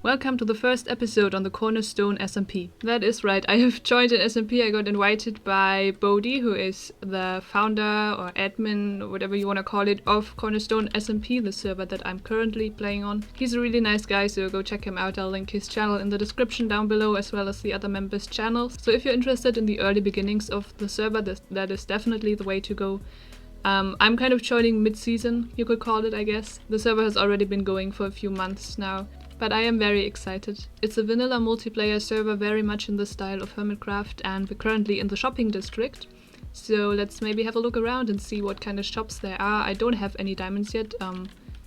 Welcome to the first episode on the Cornerstone SMP. That is right, I have joined an SMP. I got invited by Bodhi, who is the founder or admin, or whatever you want to call it, of Cornerstone SMP, the server that I'm currently playing on. He's a really nice guy, so go check him out. I'll link his channel in the description down below, as well as the other members' channels. So if you're interested in the early beginnings of the server, that is definitely the way to go. I'm kind of joining mid-season, you could call it, I guess. The server has already been going for a few months now, but I am very excited. It's a vanilla multiplayer server, very much in the style of Hermitcraft, and we're currently in the shopping district. So let's maybe have a look around and see what kind of shops there are. I don't have any diamonds yet.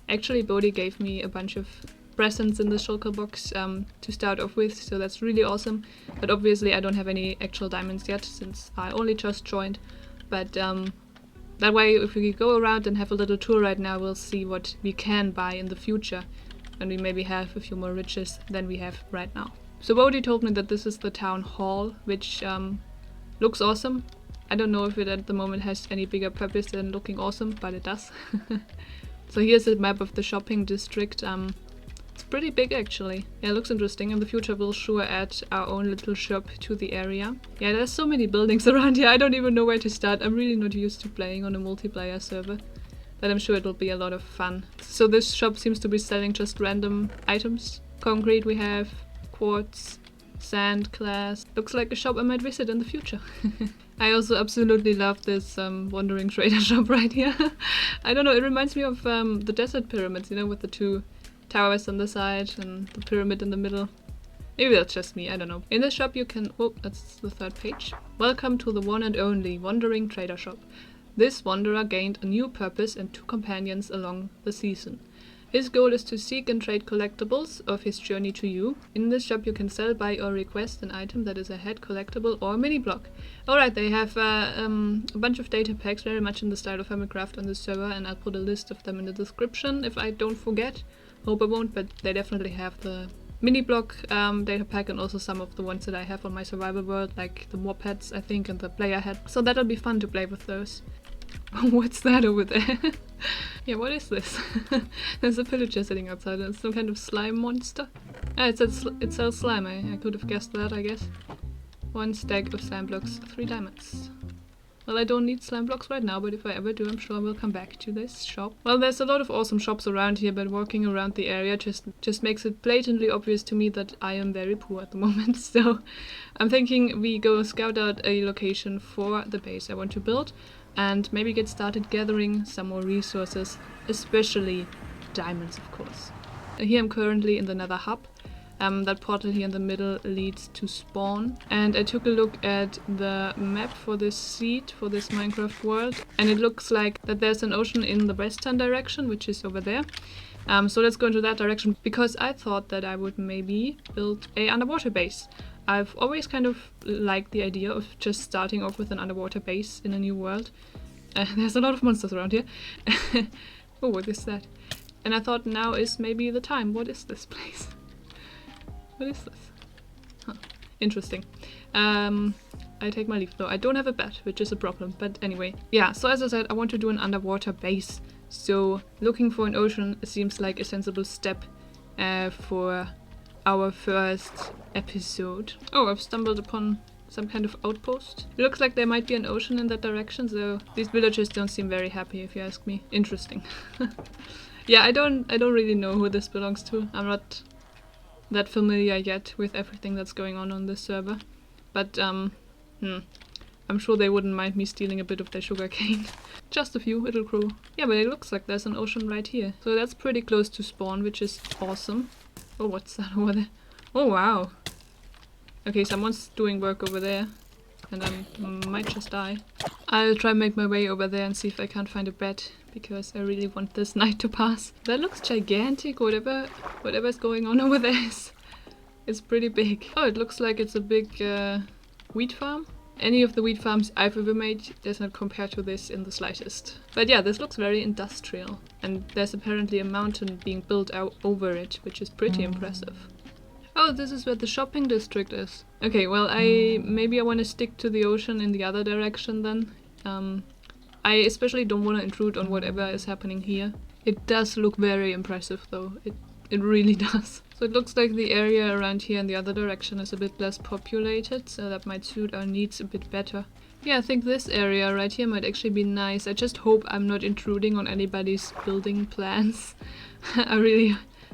Actually, Bodhi gave me a bunch of presents in the Shulker box to start off with, so that's really awesome. But obviously I don't have any actual diamonds yet, since I only just joined. But that way, if we go around and have a little tour right now, we'll see what we can buy in the future. And we maybe have a few more riches than we have right now. So Bodhi told me that this is the town hall, which looks awesome. I don't know if it at the moment has any bigger purpose than looking awesome, but it does. So here's a map of the shopping district. It's pretty big actually. Yeah, it looks interesting. In the future we'll sure add our own little shop to the area. Yeah, there's so many buildings around here, I don't even know where to start. I'm really not used to playing on a multiplayer server, but I'm sure it'll be a lot of fun. So this shop seems to be selling just random items. Concrete we have, quartz, sand, glass. Looks like a shop I might visit in the future. I also absolutely love this wandering trader shop right here. I don't know, it reminds me of the desert pyramids, you know, with the two towers on the side and the pyramid in the middle. Maybe that's just me, I don't know. In this shop you can... oh, that's the third page. Welcome to the one and only wandering trader shop. This wanderer gained a new purpose and 2 companions along the season. His goal is to seek and trade collectibles of his journey to you. In this shop you can sell, buy or request an item that is a head collectible or mini block. Alright, they have a bunch of data packs, very much in the style of Hermitcraft on this server, and I'll put a list of them in the description if I don't forget. Hope I won't, but they definitely have the mini block data pack and also some of the ones that I have on my survival world, like the mob heads I think and the player head. So that'll be fun to play with those. What's that over there? Yeah, what is this? There's a pillager sitting outside. It's some kind of slime monster. Ah, it sells slime. I could have guessed that, I guess. 1 stack of slime blocks, 3 diamonds. Well, I don't need slime blocks right now, but if I ever do, I'm sure I will come back to this shop. Well, there's a lot of awesome shops around here, but walking around the area just makes it blatantly obvious to me that I am very poor at the moment. So I'm thinking we go scout out a location for the base I want to build, and maybe get started gathering some more resources, especially diamonds, of course. Here I'm currently in the Nether hub. That portal here in the middle leads to spawn, and I took a look at the map for this seed, for this Minecraft world, and it looks like that there's an ocean in the western direction, which is over there. So let's go into that direction, because I thought that I would maybe build a underwater base. I've always kind of liked the idea of just starting off with an underwater base in a new world. There's a lot of monsters around here. Oh, what is that? And I thought now is maybe the time. What is this place? What is this? Huh. Interesting. I take my leave though. I don't have a bed, which is a problem, but anyway. Yeah, so as I said, I want to do an underwater base. So looking for an ocean seems like a sensible step for our first episode. Oh, I've stumbled upon some kind of outpost. It looks like there might be an ocean in that direction, so these villagers don't seem very happy if you ask me. Interesting. Yeah, I don't really know who this belongs to. I'm not that familiar yet with everything that's going on this server. But I'm sure they wouldn't mind me stealing a bit of their sugarcane. Just a few, it'll grow. Yeah, but it looks like there's an ocean right here. So that's pretty close to spawn, which is awesome. Oh, what's that over there? Oh, wow. Okay, someone's doing work over there, and I might just die. I'll try and make my way over there and see if I can't find a bed, because I really want this night to pass. That looks gigantic, whatever's going on over there is pretty big. Oh, it looks like it's a big wheat farm. Any of the wheat farms I've ever made does not compare to this in the slightest. But yeah, this looks very industrial, and there's apparently a mountain being built out over it, which is pretty impressive. Oh, this is where the shopping district is. Okay, well, maybe I want to stick to the ocean in the other direction then. I especially don't want to intrude on whatever is happening here. It does look very impressive though. It It really does. So it looks like the area around here in the other direction is a bit less populated, so that might suit our needs a bit better. Yeah, I think this area right here might actually be nice. I just hope I'm not intruding on anybody's building plans. I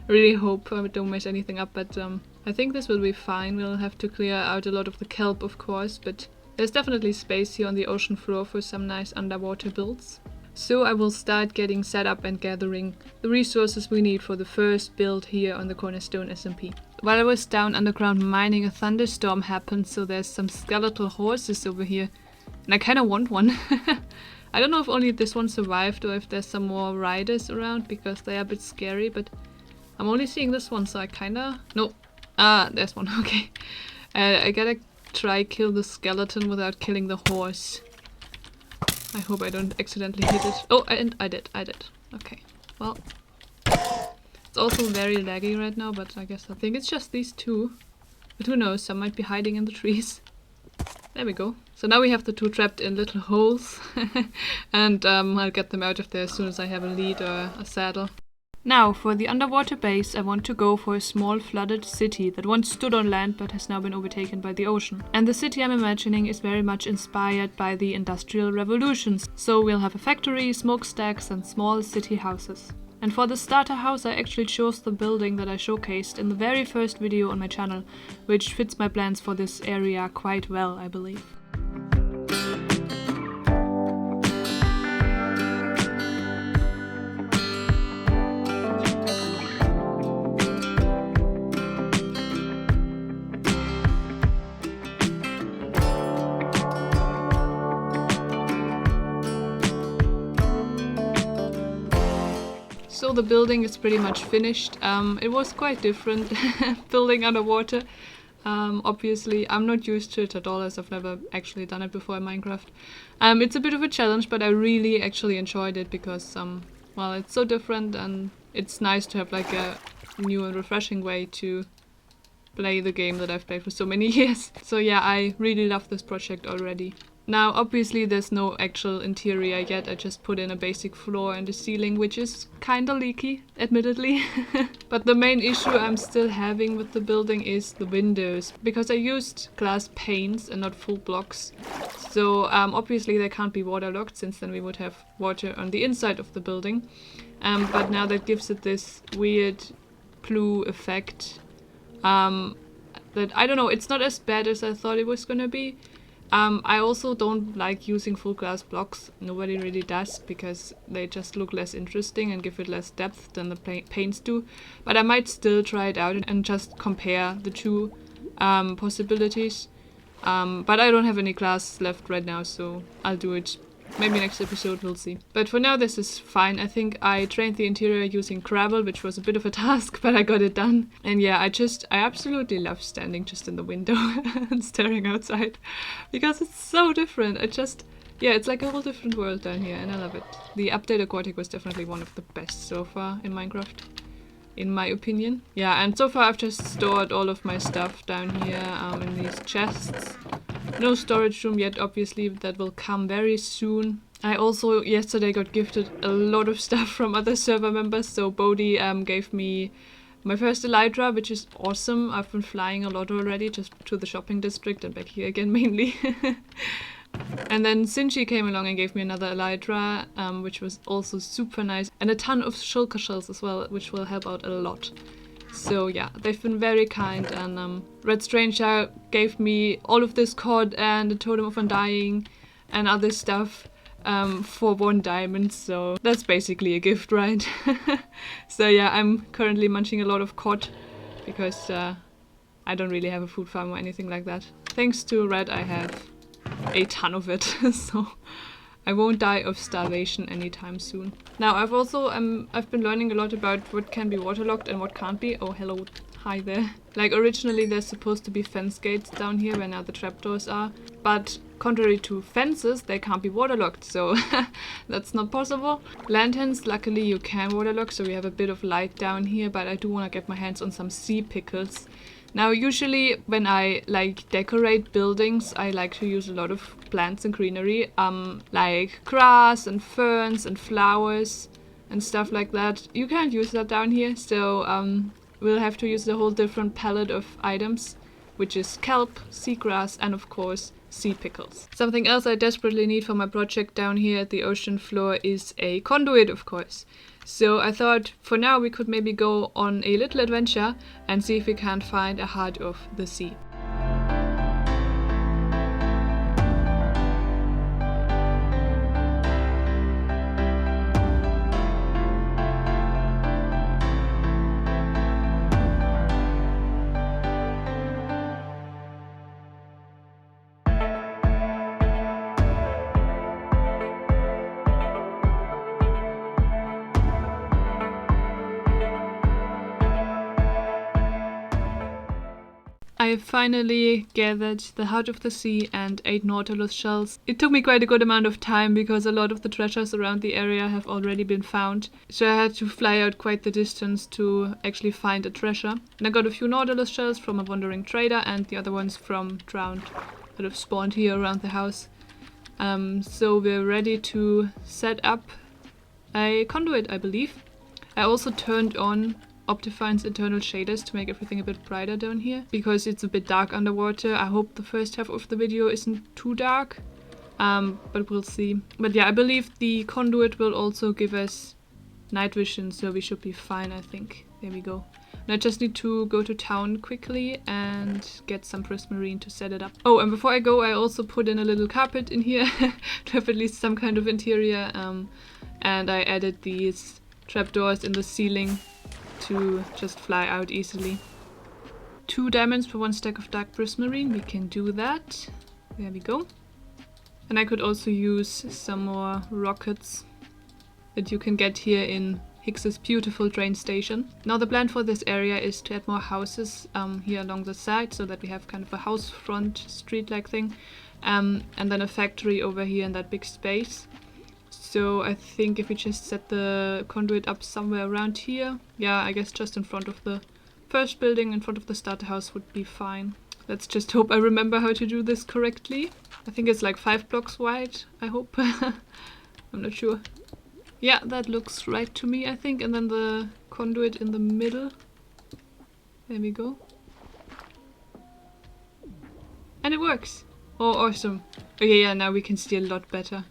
really hope I don't mess anything up, but I think this will be fine. We'll have to clear out a lot of the kelp, of course, but there's definitely space here on the ocean floor for some nice underwater builds. So I will start getting set up and gathering the resources we need for the first build here on the Cornerstone SMP. While I was down underground mining, a thunderstorm happened, so there's some skeletal horses over here. And I kind of want one. I don't know if only this one survived or if there's some more riders around, because they are a bit scary, but I'm only seeing this one, so I kinda... No. Ah, there's one. Okay. I gotta try kill the skeleton without killing the horse. I hope I don't accidentally hit it. Oh, and I did. Okay. Well. It's also very laggy right now, but I think it's just these two. But who knows, some might be hiding in the trees. There we go. So now we have the two trapped in little holes. And I'll get them out of there as soon as I have a lead or a saddle. Now, for the underwater base, I want to go for a small flooded city that once stood on land but has now been overtaken by the ocean. And the city I'm imagining is very much inspired by the Industrial Revolutions. So we'll have a factory, smokestacks and small city houses. And for the starter house, I actually chose the building that I showcased in the very first video on my channel, which fits my plans for this area quite well, I believe. So the building is pretty much finished. It was quite different building underwater. Obviously, I'm not used to it at all, as I've never actually done it before in Minecraft. It's a bit of a challenge, but I really actually enjoyed it because, well, it's so different and it's nice to have like a new and refreshing way to play the game that I've played for so many years. So yeah, I really love this project already. Now, obviously there's no actual interior yet, I just put in a basic floor and a ceiling, which is kinda leaky, admittedly. But the main issue I'm still having with the building is the windows, because I used glass panes and not full blocks. So obviously they can't be waterlogged, since then we would have water on the inside of the building. But now that gives it this weird blue effect. That, I don't know, it's not as bad as I thought it was gonna be. I also don't like using full glass blocks. Nobody really does, because they just look less interesting and give it less depth than the paints do. But I might still try it out and just compare the two possibilities. But I don't have any glass left right now, so I'll do it. Maybe next episode, we'll see. But for now, this is fine. I think I trained the interior using gravel, which was a bit of a task, but I got it done. And yeah, I absolutely love standing just in the window and staring outside, because it's so different. Yeah, it's like a whole different world down here, and I love it. The update aquatic was definitely one of the best so far in Minecraft, in my opinion. Yeah, and so far I've just stored all of my stuff down here in these chests. No storage room yet, obviously, that will come very soon. I also yesterday got gifted a lot of stuff from other server members, so Bodhi gave me my first elytra, which is awesome. I've been flying a lot already, just to the shopping district and back here again mainly. And then Sinchi came along and gave me another elytra, which was also super nice, and a ton of shulker shells as well, which will help out a lot. So yeah, they've been very kind, and Red Stranger gave me all of this cod and a totem of undying and other stuff for 1 diamond, so that's basically a gift, right? So yeah, I'm currently munching a lot of cod because I don't really have a food farm or anything like that. Thanks to Red, I have a ton of it, so I won't die of starvation anytime soon. Now, I've been learning a lot about what can be waterlogged and what can't be. Oh, hello. Hi there. Like, originally there's supposed to be fence gates down here where now the trapdoors are. But contrary to fences, they can't be waterlogged, so that's not possible. Lanterns, luckily you can waterlog, so we have a bit of light down here, but I do want to get my hands on some sea pickles. Now, usually when I like decorate buildings, I like to use a lot of plants and greenery, like grass and ferns and flowers and stuff like that. You can't use that down here, so we'll have to use the whole different palette of items, which is kelp, seagrass, and of course sea pickles. Something else I desperately need for my project down here at the ocean floor is a conduit, of course. So I thought for now we could maybe go on a little adventure and see if we can find a heart of the sea. I finally gathered the heart of the sea and 8 nautilus shells. It took me quite a good amount of time because a lot of the treasures around the area have already been found. So I had to fly out quite the distance to actually find a treasure. And I got a few nautilus shells from a wandering trader and the other ones from drowned that have spawned here around the house. So we're ready to set up a conduit, I believe. I also turned on Optifine's internal shaders to make everything a bit brighter down here because it's a bit dark underwater. I hope the first half of the video isn't too dark, but we'll see. But yeah, I believe the conduit will also give us night vision, so we should be fine, I think. There we go. And I just need to go to town quickly and get some prismarine to set it up. Oh, and before I go, I also put in a little carpet in here to have at least some kind of interior, and I added these trapdoors in the ceiling to just fly out easily. 2 diamonds per 1 stack of dark prismarine, we can do that. There we go. And I could also use some more rockets that you can get here in Hicks's beautiful train station. Now the plan for this area is to add more houses here along the side so that we have kind of a house front street-like thing, and then a factory over here in that big space. So I think if we just set the conduit up somewhere around here, yeah, I guess just in front of the first building, in front of the starter house would be fine. Let's just hope I remember how to do this correctly. I think it's like 5 blocks wide, I hope. I'm not sure. Yeah, that looks right to me, I think. And then the conduit in the middle. There we go. And it works! Oh, awesome. Okay, yeah, now we can see a lot better.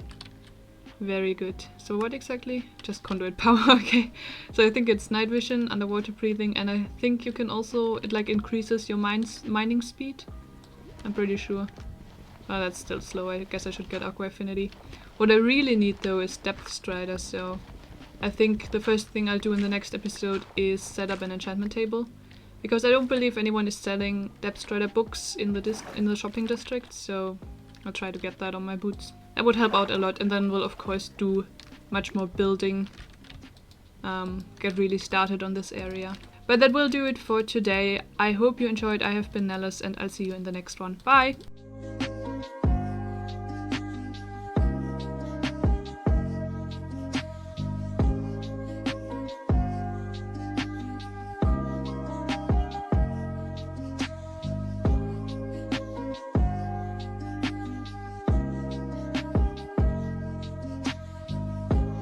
Very good. So what exactly? Just conduit power, okay. So I think it's night vision, underwater breathing, and I think you can also, it like increases your mining speed. I'm pretty sure. Oh, that's still slow. I guess I should get aqua affinity. What I really need though is depth strider, so I think the first thing I'll do in the next episode is set up an enchantment table. Because I don't believe anyone is selling depth strider books in the shopping district, so I'll try to get that on my boots. That would help out a lot, and then we'll of course do much more building, get really started on this area. But that will do it for today. I hope you enjoyed. I have been Nellis, and I'll see you in the next one. Bye!